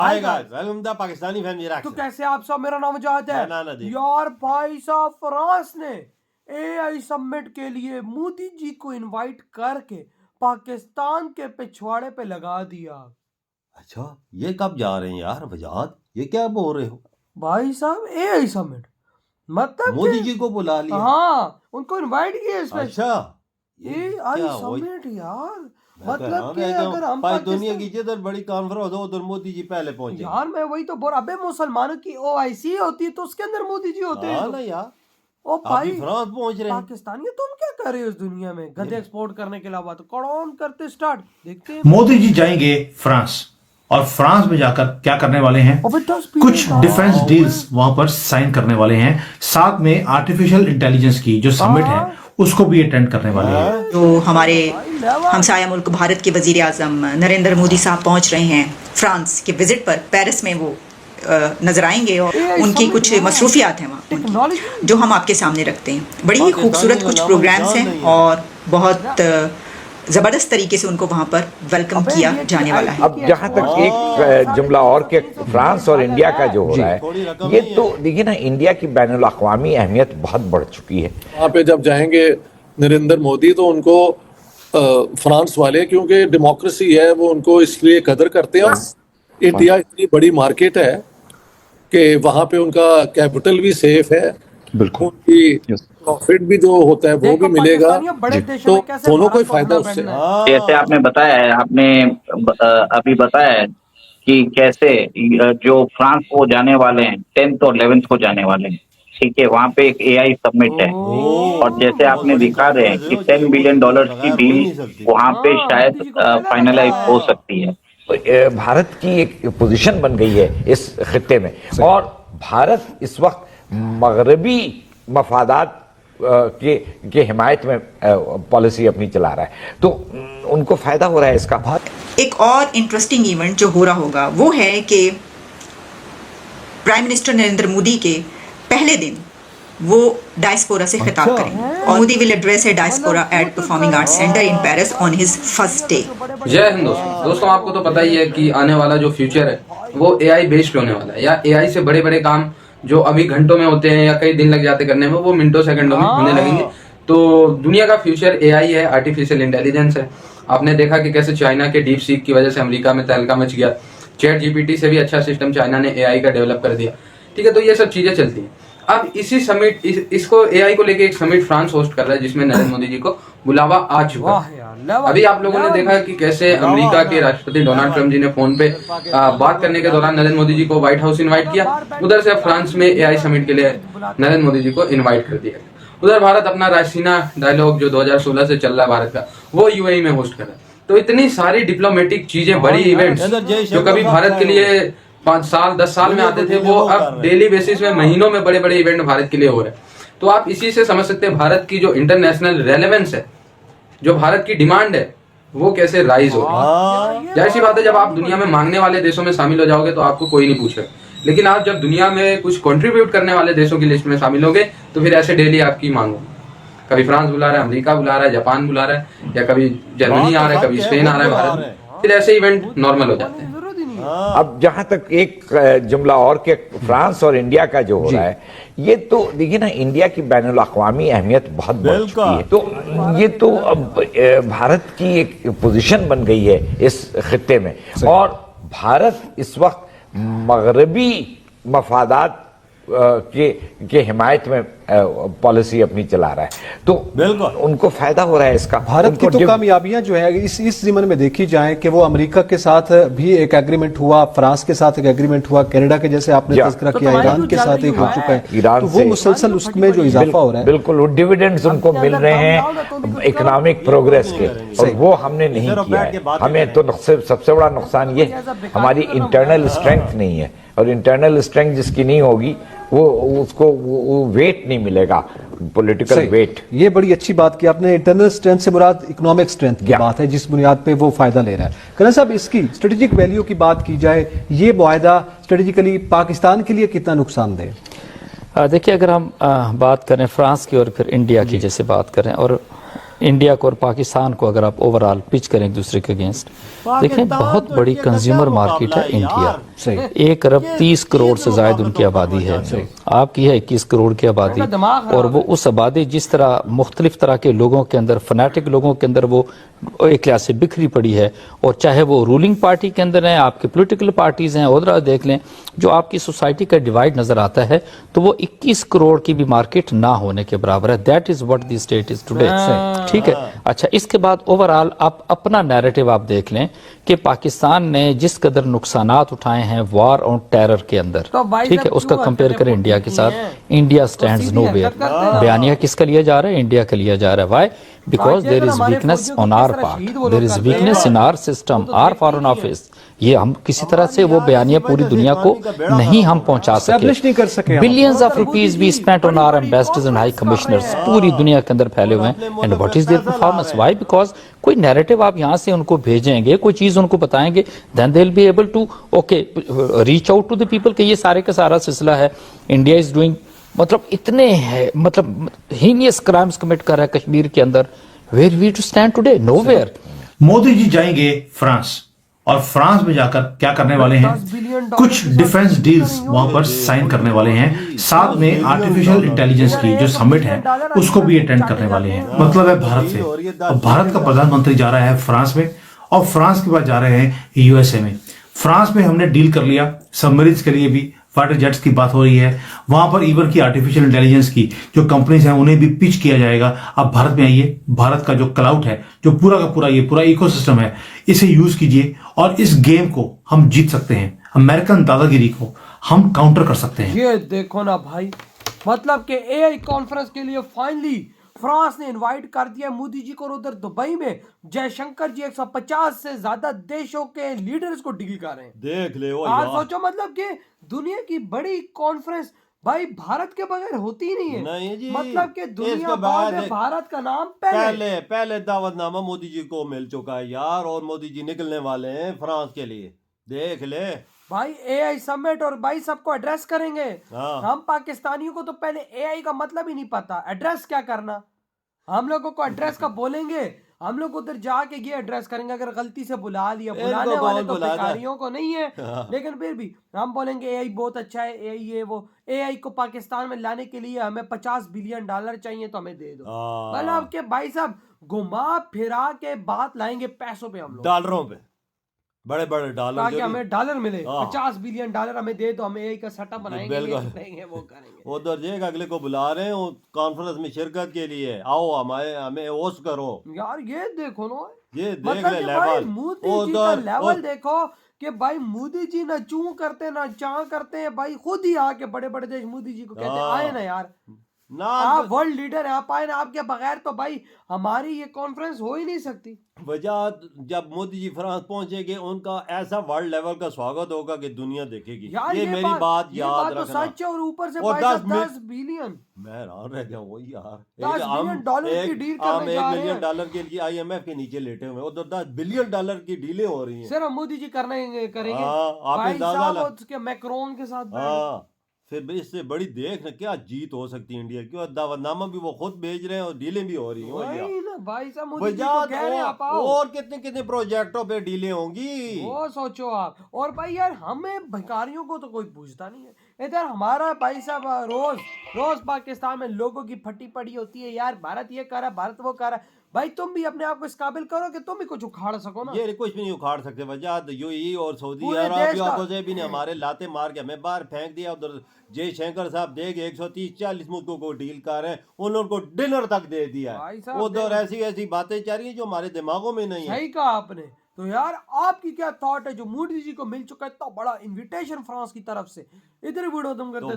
आएगा welcome the Pakistani family reaction. तो कैसे आप सब, मेरा नाम वजाहत है यार। भाई साहब फ्रांस ने एआई समिट के लिए मोदी जी को इनवाइट करके पाकिस्तान के पिछवाड़े पे लगा दिया। अच्छा, ये कब जा रहे हैं यार वजाहत, ये क्या बोल रहे हो? भाई साहब एआई समिट मतलब मोदी जी को बुला लिया? हाँ, उनको इनवाइट किया स्पेशल। अच्छा, एआई समिट यार, मतलब कि अगर हम दुनिया की जिधर बड़ी कॉन्फ्रेंस हो उधर मोदी जी पहले पहुंचे यार। मैं वही तो बोल, अबे मुसलमानों की ओआईसी होती है तो उसके अंदर मोदी जी होते हैं ना यार। ओ भाई फ्रांस पहुंच रहे हैं। पाकिस्तानी तुम क्या कर रहे हो इस दुनिया में? गधे एक्सपोर्ट करने के अलावा तो कौन करते स्टार्ट। देखते हैं मोदी जी जाएंगे फ्रांस, और फ्रांस में जाकर क्या करने वाले हैं, कुछ डिफेंस डील्स वहां पर साइन करने वाले हैं। साथ में आर्टिफिशियल इंटेलिजेंस की जो समिट है उसको भी अटेंड करने वाले हैं। जो हमारे हमसाया मुल्क भारत के वजीर आजम नरेंद्र मोदी साहब पहुंच रहे हैं फ्रांस के विजिट पर, पेरिस में वो नजर आएंगे और उनकी कुछ मसरूफियात हैं वहाँ जो हम आपके सामने रखते हैं। बड़ी ही खूबसूरत कुछ प्रोग्राम्स हैं और बहुत ज़बरदस्त तरीके से उनको वहाँ पर वेलकम किया जाने वाला है। अब जहाँ तक एक जुमला और के फ्रांस और इंडिया का जो हो रहा है, ये तो देखिए ना, इंडिया की बैनुल अक़वामी अहमियत बहुत बढ़ चुकी है। वहाँ पे जब जाएंगे नरेंद्र मोदी तो उनको फ्रांस वाले, क्योंकि डेमोक्रेसी है, वो उनको इसलिए कदर करते हैं। इंडिया इतनी बड़ी मार्केट है कि वहाँ पे उनका कैपिटल भी सेफ है, बिल्कुल उनकी प्रॉफिट भी जो होता है वो भी मिलेगा, तो दोनों को फायदा उससे। जैसे आपने बताया है, आपने अभी बताया है कि कैसे जो फ्रांस को जाने वाले हैं 10th और 11th को जाने वाले हैं, ठीक है, वहाँ पे एक एआई समिट है। और जैसे आपने दिखा रहे हैं कि $10 बिलियन की डील वहाँ पे शायद फाइनलाइज हो सकती है। भारत की एक पोजीशन बन गई है इस खित्ते में, और भारत इस वक्त मगरबी मफादात के हिमायत में पॉलिसी अपनी चला रहा है, तो उनको फायदा हो रहा है इसका। एक और इंटरेस्टिंग इवेंट जो हो रहा होगा वो है कि प्राइम मिनिस्टर नरेंद्र मोदी के पहले दिन वो डायस्पोरा से खिताब करेंगे और Modi will address a diaspora at performing arts centre in Paris on his first day. जय हिंद दोस्तों, आपको तो पता ही है कि आने वाला जो फ्यूचर है वो एआई बेस्ड होने वाला है, या एआई से बड़े बड़े काम जो अभी घंटों में होते हैं या कई दिन लग जाते करने में, वो मिनटों सेकंडों में होने लगेंगे। तो दुनिया का फ्यूचर एआई है, आर्टिफिशियल इंटेलिजेंस है। आपने देखा कि कैसे चाइना के डीप सीक की वजह से अमेरिका में तहलका मच गया। चैट जीपीटी से भी अच्छा सिस्टम चाइना ने एआई का डेवलप कर दिया, ठीक है। तो ये सब चीजें चलती हैं। अब इसी समिट इसको एआई को लेके एक समिट फ्रांस होस्ट कर रहा है, जिसमें नरेंद्र मोदी जी को बुलावा आ चुका है। अभी आप लोगों ने देखा कि कैसे अमेरिका के राष्ट्रपति डोनाल्ड ट्रंप जी ने फोन पे बात करने के दौरान नरेंद्र मोदी जी को व्हाइट हाउस इनवाइट किया। उधर से फ्रांस में एआई समिट के लिए नरेंद्र मोदी जी को इनवाइट कर दिया। उधर भारत अपना रायसीना डायलॉग जो 2016 से चल रहा है भारत का, वो यूएई में होस्ट कर रहा है। तो इतनी सारी डिप्लोमेटिक चीजें, बड़ी इवेंट्स जो कभी भारत के लिए 5 साल 10 साल में आते थे, वो अब डेली बेसिस में महीनों में बड़े बड़े इवेंट भारत के लिए हो रहे हैं। तो आप इसी से समझ सकते हैं भारत की जो इंटरनेशनल रेलेवेंस है, जो भारत की डिमांड है, वो कैसे राइज हो रही है। जाहिर सी बात है, जब आप दुनिया में मांगने वाले देशों में शामिल हो जाओगे तो आपको कोई नहीं पूछेगा, लेकिन आप जब दुनिया में कुछ कंट्रीब्यूट करने वाले देशों की लिस्ट में शामिल होगे तो फिर ऐसे डेली आपकी मांग होगी। कभी फ्रांस बुला रहा है, अमेरिका बुला रहा है, जापान बुला रहा है, या कभी जर्मनी आ रहा है, कभी स्पेन आ रहा है भारत में, फिर ऐसे इवेंट नॉर्मल हो जाते हैं। अब जहाँ तक एक जुमला और के फ्रांस और इंडिया का जो हो रहा है, ये तो देखिए ना, इंडिया की बैनुल अक़वामी अहमियत बहुत बढ़ चुकी है। तो ये तो अब भारत की एक पोजीशन बन गई है इस खित्ते में, और भारत इस वक्त मगरबी मफादात के हिमायत में पॉलिसी अपनी चला रहा है, तो उनको फायदा हो रहा है इसका। भारत की तो कामयाबियां जो है इस जिम्मन में देखी जाए कि वो अमेरिका के साथ भी एक एग्रीमेंट हुआ, फ्रांस के साथ एक एग्रीमेंट हुआ, कनाडा के जैसे आपने तज़किरा किया, ईरान के साथ एक हो चुका है। ईरान, तो वो मुसलसल उसमें जो इजाफा हो रहा है, बिल्कुल वो डिविडेंड्स उनको मिल रहे हैं इकोनॉमिक प्रोग्रेस के, और वो हमने नहीं किया है। हमें तो सबसे बड़ा नुकसान ये, हमारी इंटरनल स्ट्रेंथ नहीं है, और इंटरनल स्ट्रेंथ जिसकी नहीं होगी वो उसको वो वेट नहीं मिलेगा, पॉलिटिकल वेट। ये बड़ी अच्छी बात की आपने। इंटरनल स्ट्रेंथ से मुराद इकोनॉमिक स्ट्रेंथ की बात है, जिस बुनियाद पे वो फायदा ले रहा है। करण साहब, इसकी स्ट्रेटेजिक वैल्यू की बात की जाए, ये मुआहदा स्ट्रेटेजिकली पाकिस्तान के लिए कितना नुकसानदेह? देखिए, अगर हम बात करें फ्रांस की और फिर इंडिया की जैसे बात करें, और इंडिया को और पाकिस्तान को अगर आप ओवरऑल पिच करें एक दूसरे के अगेंस्ट, देखें बहुत बड़ी कंज्यूमर मार्केट है इंडिया। 1 अरब 30 करोड़ से ज्यादा उनकी आबादी है, आपकी है 21 करोड़ की आबादी, और वो उस आबादी जिस तरह मुख्तलिफ तरह के लोगों के अंदर, फनाटिक लोगों के अंदर वो एक लिहाज से बिखरी पड़ी है, और चाहे वो रूलिंग पार्टी के अंदर है, आपके पॉलिटिकल पार्टीज हैं, उधर देख लें, जो आपकी सोसाइटी का डिवाइड नजर आता है, तो वो 21 करोड़ की भी मार्केट ना होने के बराबर है। That is what the state is today. ठीक है, अच्छा, इसके बाद ओवरऑल आप अपना नैरेटिव आप देख लें कि पाकिस्तान ने जिस कदर नुकसानात उठाए हैं वॉर और टेरर के अंदर, ठीक है, उसका कंपेयर करें इंडिया के साथ, इंडिया स्टैंड्स नोवेयर। बयानिया किसका लिया जा रहा है? इंडिया का लिया जा रहा है। Why? Because there is weakness on our part, there is weakness in our system, our foreign office. ये हम किसी तरह से वो बयानिया पूरी दुनिया को नहीं हम पहुंचा सके। Billions of rupees we spent on our ambassadors and high commissioners पूरी दुनिया के अंदर फैले हुए हैं, and what is their performance? Why? Because कोई नैरेटिव आप यहाँ से उनको भेजेंगे, कोई चीज उनको बताएंगे, then they will be able to okay reach out to the people कि ये सारे का सारा सिलसिला है, इंडिया इज डूइंग, मतलब इतने है, मतलब हीनियस क्राइम्स कमिट कर रहा है कश्मीर के अंदर। Where we to stand today? Nowhere. Modi ji जाएंगे फ्रांस, और फ्रांस में जाकर क्या करने वाले हैं? कुछ डिफेंस डील्स वहां पर साइन करने वाले हैं, साथ में आर्टिफिशियल इंटेलिजेंस की जो समिट है उसको भी अटेंड करने वाले हैं। मतलब है भारत से, और भारत का प्रधानमंत्री जा रहा है फ्रांस में, और फ्रांस के बाद जा रहे हैं यूएसए में। फ्रांस में हमने डील कर लिया सबमरीन्स के लिए भी, फाइटर जेट्स की बात हो रही है वहां पर, इवन की आर्टिफिशियल इंटेलिजेंस की जो कंपनीज हैं उन्हें भी पिच किया जाएगा। अब भारत में आइए, भारत का जो क्लाउड है, जो पूरा का पूरा ये पूरा इकोसिस्टम है, इसे यूज कीजिए और इस गेम को हम जीत सकते हैं। अमेरिकन दादागिरी को हम काउंटर कर सकते हैं। ये देखो ना भाई, मतलब कि एआई कॉन्फ्रेंस के लिए फाइनली फ्रांस ने इनवाइट कर दिया मोदी जी को, और उधर दुबई में जयशंकर जी 150 से ज्यादा देशों के लीडर्स को डील कर रहे हैं। देख ले वो यार, सोचो मतलब कि दुनिया की बड़ी कॉन्फ्रेंस भाई भारत के बगैर होती ही नहीं है। नहीं जी, मतलब कि दुनिया भर में भारत का नाम पहले दावतनामा मोदी जी को मिल चुका है यार, और मोदी जी निकलने वाले हैं फ्रांस के लिए। देख ले भाई, एआई समिट, और भाई सबको एड्रेस करेंगे। हम पाकिस्तानियों को तो पहले एआई का मतलब ही नहीं पता, एड्रेस क्या करना। हम लोगों को एड्रेस का बोलेंगे, हम लोग उधर जाके ये एड्रेस करेंगे। अगर गलती से बुला लिया, बुलाने वाले तो भिखारियों को नहीं है, लेकिन फिर भी हम बोलेंगे एआई बहुत अच्छा है, एआई ये वो। एआई को पाकिस्तान में लाने के लिए हमें $50 बिलियन चाहिए, तो हमें दे दो। मतलब के भाई साहब घुमा फिरा के बात लाएंगे पैसों पे, हम लोग डॉलरों पे, बड़े बड़े डॉलर, ताकि हमें डॉलर मिले। $50 बिलियन हमें दे दो, हम एआई का सेटअप बनाएंगे, वो करेंगे। उधर जेक अगले को बुला रहे हैं कॉन्फ्रेंस में शिरकत के लिए, आओ हमें होस्ट करो। यार ये देखो ना, ये देख मतलब ले लेवल, मोदी जी का लेवल देखो कि भाई मोदी जी ना चू करते ना चा करते हैं भाई, खुद ही आके बड़े बड़े देश मोदी जी को कहते हैं आए ना यार ना, आप वर्ल्ड लीडर है, आप आए ना, आपके बगैर तो भाई हमारी ये कॉन्फ्रेंस हो ही नहीं सकती। वजह जब मोदी जी फ्रांस पहुंचेंगे उनका ऐसा वर्ल्ड लेवल का स्वागत होगा कि दुनिया देखेगी। ये मेरी बात याद रखना। तो सच है, और ऊपर से 10 बिलियन, मैं हैरान रह गया वो यार, $10 बिलियन की डील करने जा रहे हैं। $1 बिलियन के लिए IMF के नीचे लेटे हुए, उधर $10 बिलियन की डीलें हो रही हैं। सिर्फ मोदी जी करेंगे भाई साहब, उसके मैक्रोन के साथ। फिर इससे बड़ी देख ना क्या जीत हो सकती है इंडिया की, और दावतनामा भी वो खुद भेज रहे हैं और डीलें भी हो रही हैं। भाई साहब मोदी जी को कह रहे हैं आप आओ। और कितने कितने प्रोजेक्टों पे डीलें होंगी, वो सोचो आप। और भाई यार, हमें भिखारियों को तो कोई पूछता नहीं है। इधर हमारा भाई साहब रोज पाकिस्तान में लोगों की फटी पड़ी होती है, यार भारत ये कर रहा है, भारत वो कर रहा है। भाई तुम भी अपने आप को इस काबिल करो कि तुम भी कुछ उखाड़ सको ना। ये कुछ भी नहीं उखाड़ सकते। वजह यूएई और सऊदी अरब भी ने हमारे लाते मार के हमें बाहर फेंक दिया। उधर जयशंकर साहब देखे 130-140 मुल्कों को डील कर रहे हैं, उन लोगों को डिनर तक दे दिया है। उधर ऐसी बातें चल रही है जो हमारे दिमागों में नहीं है। सही कहा आपने। तो यार आपकी क्या थॉट है जो मोदी जी को मिल चुका है इतना बड़ा इनविटेशन फ्रांस की तरफ से? इधर वीडियो तुम करते